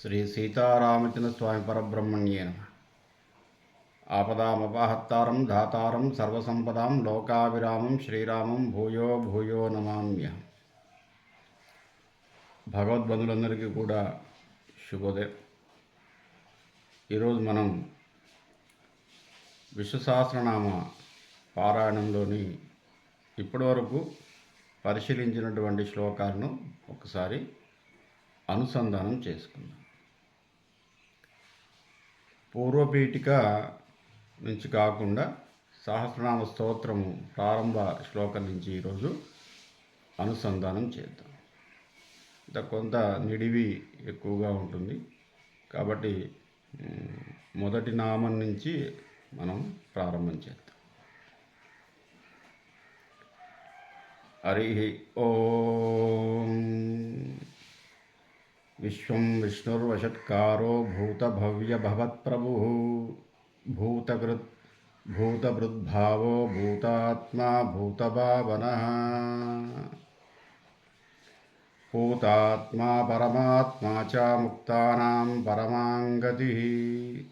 శ్రీ సీతారామచంద్ర స్వామి పరబ్రహ్మణ్యే నమః. ఆపదామపహత్తారం ధాతారం సర్వసంపదాం లోకాభిరామం శ్రీరామం భూయో భూయో నమామ్యహం. భగవద్బంధులందరికీ కూడా శుభోదయం. ఈరోజు మనం విష్ణు సహస్రనామ పారాయణంలోని ఇప్పటివరకు పరిశీలించినటువంటి శ్లోకాలను ఒకసారి అనుసంధానం చేసుకుందాం. పూర్వపీఠిక నుంచి కాకుండా సహస్రనామ స్తోత్రము ప్రారంభ శ్లోకం నుంచి ఈరోజు అనుసంధానం చేద్దాం. కొంత నిడివి ఎక్కువగా ఉంటుంది కాబట్టి మొదటి నామం నుంచి మనం ప్రారంభం చేద్దాం. హరి ఓం. విశ్వం విష్ణుర్వషట్కారో భూతభవ్యభవత్ప్రభుః భూతకృత్ భూతభృద్భావో భూతాత్మా భూతభావనః. భూతాత్మా పరమాత్మా చ ముక్తానాం పరమాంగతిః.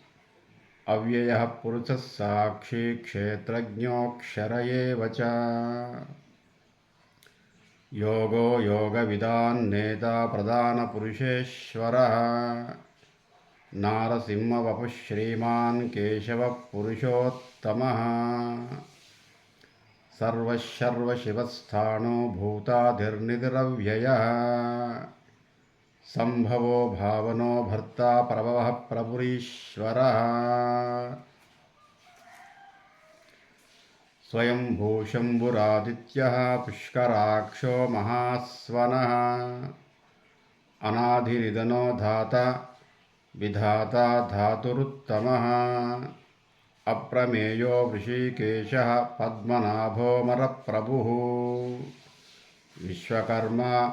అవ్యయః పురుషः సాక్షి క్షేత్రజ్ఞోక్షర ఏవ చ. యోగో యోగవిదాన్నేత ప్రధానపురుషేశ్వరः. నారసింహవపుః శ్రీమాన్ కేశవః పురుషోత్తమः. సర్వశర్వశివస్థాణో భూతాధిర్నిధిరవ్యయः. సంభవో భావనో భర్తా ప్రభవః ప్రభురీశ్వరः. స్వయం భూశంభురాదిత్యః పుష్కరాక్షో మహాస్వనః. అనాదినిధనో ధాత విధాత ధాతురుత్తమః. అప్రమేయో వృషీకేశః పద్మనాభోమరప్రభుః. విశ్వకర్మ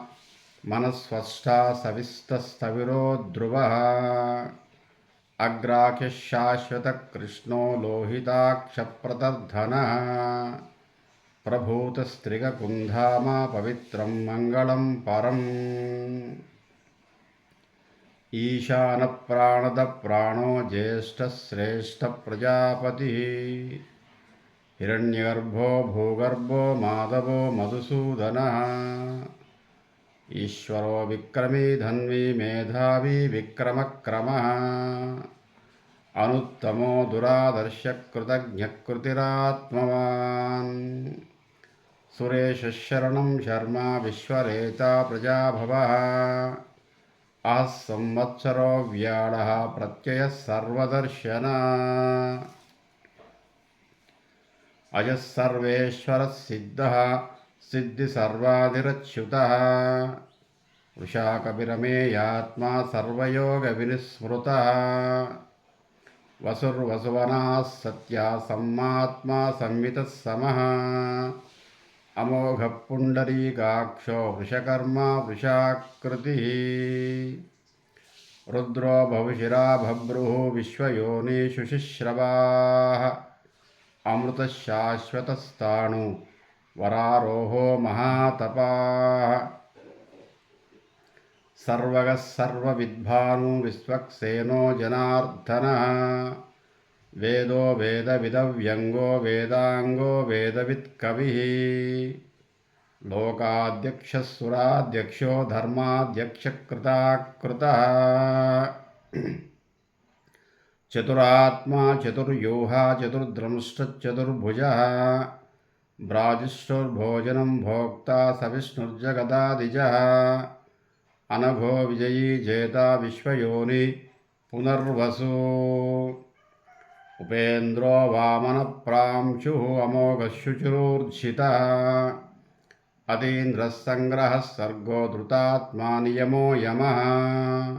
మనస్వష్టా సవిస్తస్థవిరో ధ్రువః. అగ్రాఖ్యః శాశ్వతకృష్ణో లోహితాక్షప్రదర్ధనః. ప్రభూతస్త్రిగకుంధామ పవిత్రం మంగళం పరం. ఈశానప్రాణదప్రాణో జ్యేష్ఠశ్రేష్ఠప్రజాపతిः. హిరణ్యగర్భో భూగర్భో మాధవో మధుసూదనः. ఈశ్వరో విక్రమీ ధన్వీ మేధావీ విక్రమక్రమः. అనుత్తమో దురాదర్శ కృతజ్ఞకృతిరాత్మవాన్. సురేశశరణం శర్మ విశ్వరేతా ప్రజాభవః. అహః సంవత్సరో వ్యాళః ప్రత్యయః సర్వదర్శనः. అజः సర్వేశ్వరः సిద్ధः సిద్ధిసర్వాధిరచ్యుతः. వృషాకపిరమేయాత్మా సర్వయోగవినిస్మృతः. వసుర్వసువనాः సత్యः సమ్మాత్మా సంవితः సమः. అమోఘః పుండరీకాక్షో వృషకర్మా వృషాకృతిः. రుద్రో భవిషిరా భభ్రుః విశ్వయోనిషు శుశ్రవాः. అమృతః శాశ్వతస్థాణు వరారోహో మహాతపాः. సర్వగः సర్వవిద్భాను విశ్వక్సేనో జనార్దనः. వేదో వేదవిదవ్యంగో వేదాంగో వేదవిత్కవిः. లోకాధ్యక్షः సురాధ్యక్షో ధర్మాధ్యక్షకృతాకృతः. చతురాత్మా చతుర్యూహ చతుర్ద్రంష్టచతుర్భుజः. భ్రాజిష్ఠుర్భోజనం భోక్తా సవిష్ణుర్జగదాదిజः. అనఘో విజయీ జేత విశ్వయోని పునర్వసు. ఉపేంద్రో వామనప్రాంశుః అమోఘః శుచిరూర్జితः. అతీంద్రः సంగ్రహः సర్గో ధృతాత్మా నియమో యమः.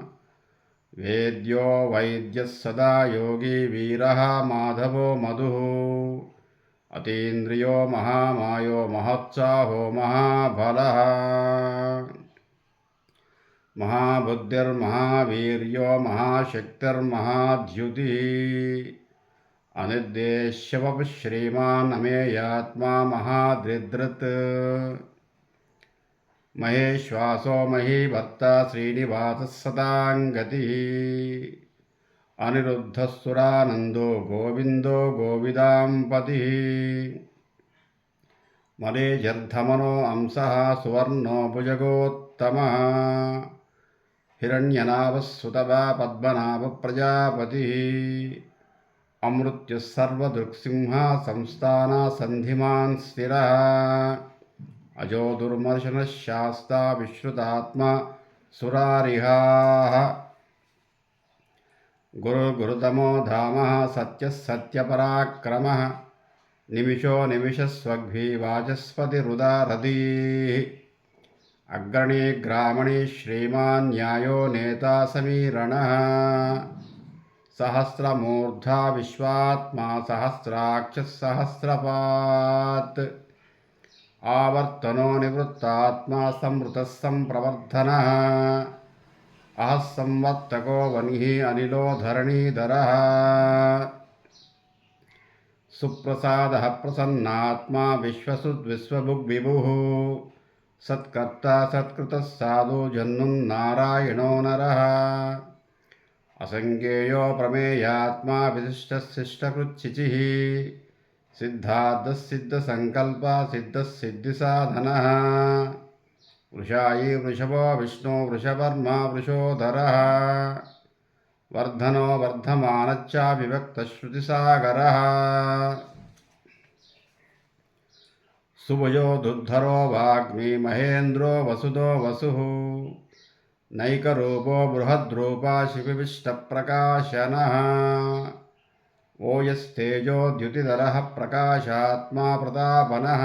వేద్యో వైద్యः సదా యోగి వీరः మాధవో మధుః. అతీంద్రియో మహామాయో మహోత్సాహో మహాబలः. మహాబుద్ధిర్మహావీర్యో మహాశక్తిర్మహాద్యుతిः. అనిర్దేశ్యవపుః శ్రీమాన్ అమేయాత్మా మహాద్రిద్రత్. మహేశ్వాసో మహీభర్త శ్రీనివాసः సతాం గతిः అనిరుద్ధసురానందో గోవిందో గోవిదాం పతిः మలేజర్ధమనో అంశః సువర్ణో భుజగోత్తమः హిరణ్యనాభస్సుతవా పద్మనాభ ప్రజాపతిः అమృత్యుః సర్వదృక్సింహ సంస్థానసన్ధిమాన్ స్థిరः అజో దుర్మర్శనः శాస్తా విశ్రుతాత్మా సురారిహాః గురుర్గురుతమో ధామః సత్యः సత్యపరాక్రమः నిమిషో నిమిషస్వగ్భి వాచస్పతిరుదారథీః అగ్రణీ గ్రామణీ శ్రీమాన్ న్యాయో నేతా సమీరణः సహస్రమూర్ధా విశ్వాత్మా సహస్రాక్షः సహస్రపాత్ ఆవర్తనో నివృత్తాత్మా సంవృతः సంప్రవర్ధనः అహః సంవర్తకో వన్హి అనిలో ధరణీధరः సుప్రసాదః ప్రసన్నాత్మా విశ్వభుగ్విభుః సత్కర్తా సత్కృతः సాధు జన్నున్నారాయణో నరः అసంఖ్యేయో ప్రమేయాత్మా విశిష్టः శిష్టకృచ్చిచిः సిద్ధార్థः సిద్ధసంకల్పः సిద్ధः సిద్ధిసాధనः వృషాయీ వృషభో విష్ణు వృషవర్మా వృషోధరः వర్ధనో వర్ధమానశ్చ విభక్తశ్రుతిసాగరः సుభుజో దుర్ధరో వాగ్మి మహేంద్రో వసుదో వసుః నైకరూపో బృహద్రూపా శివివిష్టప్రకాశనः ఓయస్తేజో ద్యుతిధరः ప్రకాశాత్మా ప్రతాపనः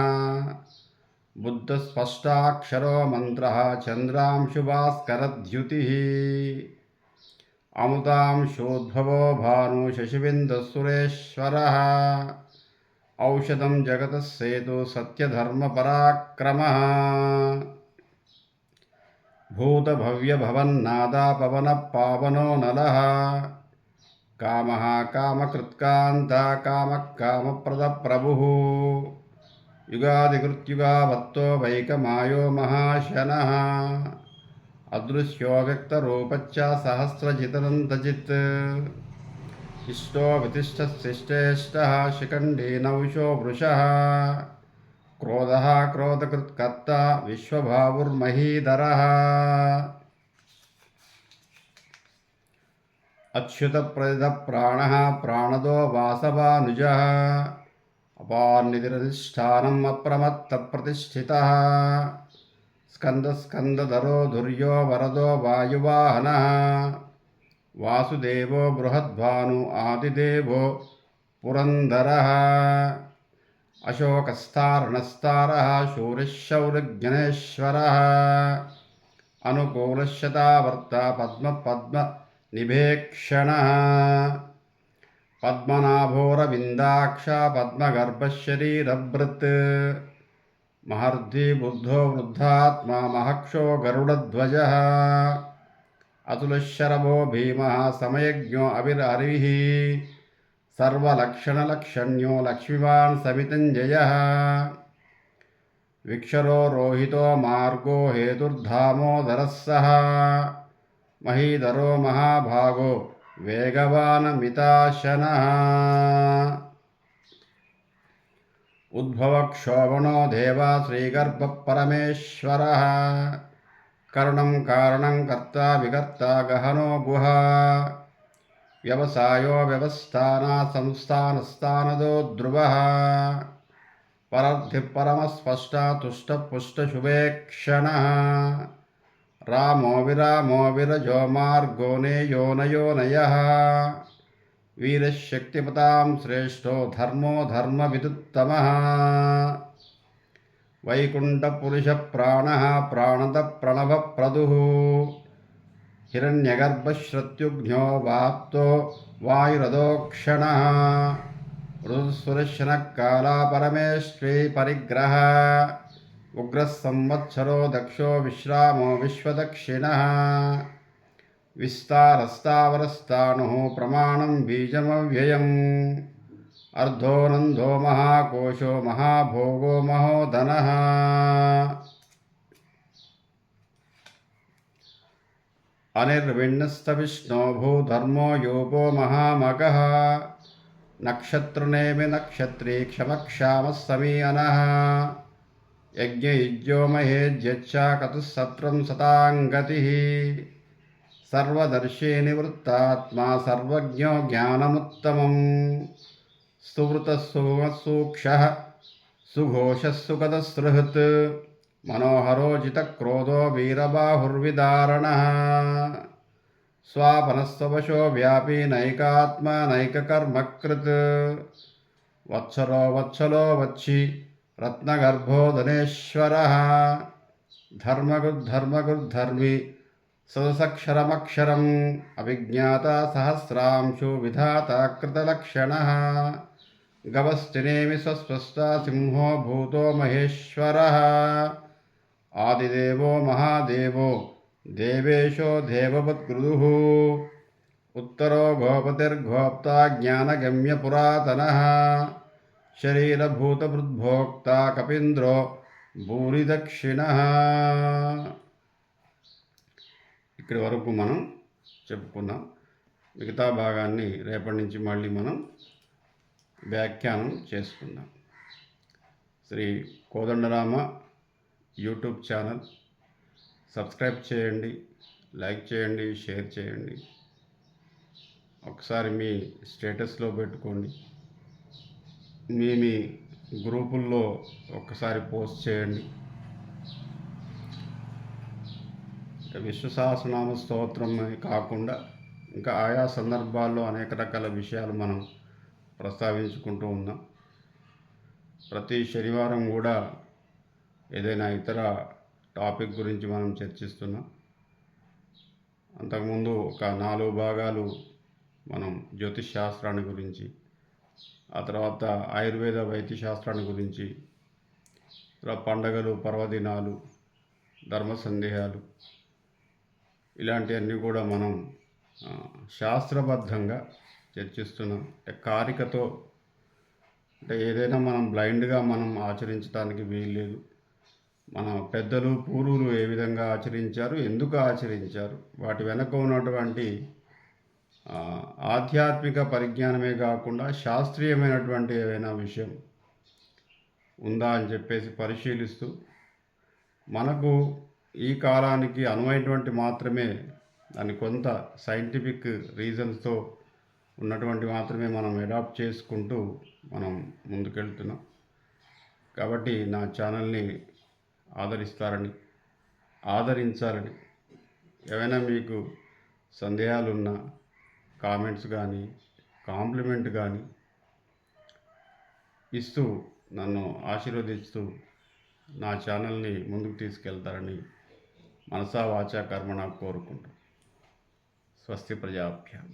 బుద్ధస్పష్టాక్షరో మంత్రः చంద్రాంశుభాస్కరద్యుతిः అమృతాంశోద్భవో భాను శశిబిందుసురేశ్వరः ఔషధం జగతః సేతు సత్యధర్మపరాక్రమः భూతభవ్యభవన్నాదా పవనః పావనో నలः కామః కామకృత్కాంత కామః కామప్రదప్రభుః యుగాదికృత్యుగావర్తో వైకమాయో మహాశనः అదృశ్యో వ్యక్తరూపచ్చ సహస్రజితనంతజిత్ ఇష్టో వితిష్టశిష్టేష్టः శిఖండీ నౌషో వృషः క్రోధः క్రోధకృత్కర్త విశ్వభావుర్మహీధరः అచ్యుతప్రదితప్రాణः ప్రాణదో వాసవానుజः అపాన్నిధిరధిష్ఠానం అప్రమత్తప్రతిష్ఠితः స్కందస్కందధరో ధుర్యో వరదో వాయువాహనः వాసుదేవో బృహద్భాను ఆదిదేవో పురంధరः అశోకస్తారణస్తారः శూరశౌర్యజ్ఞనేశ్వరः అనుకూలశతావర్త పద్మనిభేక్షణः పద్మనాభోరవిందాక్ష పద్మగర్భశరీరభృత్ మహర్షి బుద్ధో వృద్ధాత్మా మహక్షో గరుడధ్వజः అతులశరభో భీమः సమయజ్ఞో అవిరహరిः సర్వలక్షణలక్షణ్యో లక్ష్మీవాన్ సమితంజయः విక్షరో రోహితో మార్గో హేతుర్ధామోదరः సః మహీధరో మహాభాగో వేగవానమితాశనः ఉద్భవక్షోభణో దేవా శ్రీగర్భపరమేశ్వరः కరుణం కారణం కర్తా వికర్తా గహనో గుహా వ్యవసాయో వ్యవస్థాన సంస్థానస్థానదో ధ్రువः పరర్థి పరమస్పష్ట తుష్టపుష్టశుభేక్షణः రామో విరామో విరజో మార్గో నేయోనయోనయः వీరశక్తిపతాం శ్రేష్టో ధర్మో ధర్మవిదుత్తమः వైకుంఠపురుషప్రాణः ప్రాణదప్రణవప్రదుః హిరణ్యగర్భశ్రుత్యుఘ్నో వాప్తో వాయురదోక్షణः ఋతుసురశనకాలా పరమేశ్వరీ పరిగ్రహ ఉగ్రः సంవత్సరో దక్షో విశ్రామో విశ్వదక్షిణः విస్తారస్తావరస్తాణుః ప్రమాణం బీజమవ్యయం అర్ధోనందో మహాకోశో మహాభోగో మహోధనः अनिर्विण्णस्तविष्णो भूधर्मो योगो महामगः नक्षत्रनेमि नक्षत्री क्षमक्षामः समीयनः यज्ञयुज्यो महेज्यच्चा कतुः सताङ्गतिः सर्वदर्शी निवृत्तात्मा सर्वज्ञो ज्ञानमुत्तमम् सुवृतः सुघोषः सुगतसृहृत् मनोहरोजितक्रोधो वीरबाहुर्विदारणः स्वापनस्वशो व्यापी नैकात्मा नैककर्मकृत् वत्सलो वत्सि रत्नगर्भो धनेश्वरः धर्मगुद्धर्मगुद्धर्मी सदसक्षरमक्षरम् अभिज्ञाता सहस्रांशु विधाता कृतलक्षणः गवस्तिनेमि स्वस्वस्ता सिंहो भूतो महेश्वरः आदिदेवो महादेवो देवेशो देववद्गुरुः उत्तरो गोपतिर्गोप्ता ज्ञानगम्यपुरातनः शरीरभूतभृद्भोक्ता कपीन्द्रो भूरिदक्षिणः. ఇక్కడి వరకు మనం చెప్పుకున్నాం. మిగతా భాగాన్ని రేపటి నుంచి మళ్ళీ మనం వ్యాఖ్యానం చేసుకుందాం. Shri Kodandarama YouTube channel subscribe చేయండి, లైక్ చేయండి, షేర్ చేయండి. ఒకసారి మీ స్టేటస్లో పెట్టుకోండి. మీ గ్రూపుల్లో ఒక్కసారి పోస్ట్ చేయండి. విష్ణు సహస్రనామ స్తోత్రం కాకుండా ఇంకా ఆయా సందర్భాల్లో అనేక రకాల విషయాలు మనం ప్రస్తావించుకుంటూ ఉన్నాం. ప్రతి శనివారం కూడా ఏదైనా ఇతర టాపిక్ గురించి మనం చర్చిస్తున్నాం. అంతకుముందు ఒక 4 భాగాలు మనం జ్యోతిష్ శాస్త్రాన్ని గురించి, ఆ తర్వాత ఆయుర్వేద వైద్య శాస్త్రాన్ని గురించి, పండగలు, పర్వదినాలు, ధర్మ సందేహాలు, ఇలాంటివన్నీ కూడా మనం శాస్త్రబద్ధంగా చర్చిస్తున్నాం. అంటే కారికతో, అంటే ఏదైనా మనం బ్లైండ్గా మనం ఆచరించడానికి వీల్లేదు. మన పెద్దలు పూర్వులు ఏ విధంగా ఆచరించారు, ఎందుకు ఆచరించారు, వాటి వెనక ఉన్నటువంటి ఆధ్యాత్మిక పరిజ్ఞానమే కాకుండా శాస్త్రీయమైనటువంటి ఏదైనా విషయం ఉందా అని చెప్పేసి పరిశీలిస్తూ మనకు ఈ కాలానికి అనువైనటువంటి మాత్రమే, దాన్ని కొంత సైంటిఫిక్ రీజన్స్తో ఉన్నటువంటి మాత్రమే మనం అడాప్ట్ చేసుకుంటూ మనం ముందుకెళ్తున్నాం. కాబట్టి నా ఛానల్ని ఆదరించాలని, ఏమైనా మీకు సందేహాలున్నా కామెంట్స్ కానీ కాంప్లిమెంట్ కానీ ఇస్తూ నన్ను ఆశీర్వదిస్తూ నా ఛానల్ని ముందుకు తీసుకెళ్తారని మనసా వాచా కర్మణ కోరుకుంటాం. స్వస్తి ప్రజాభ్యాం.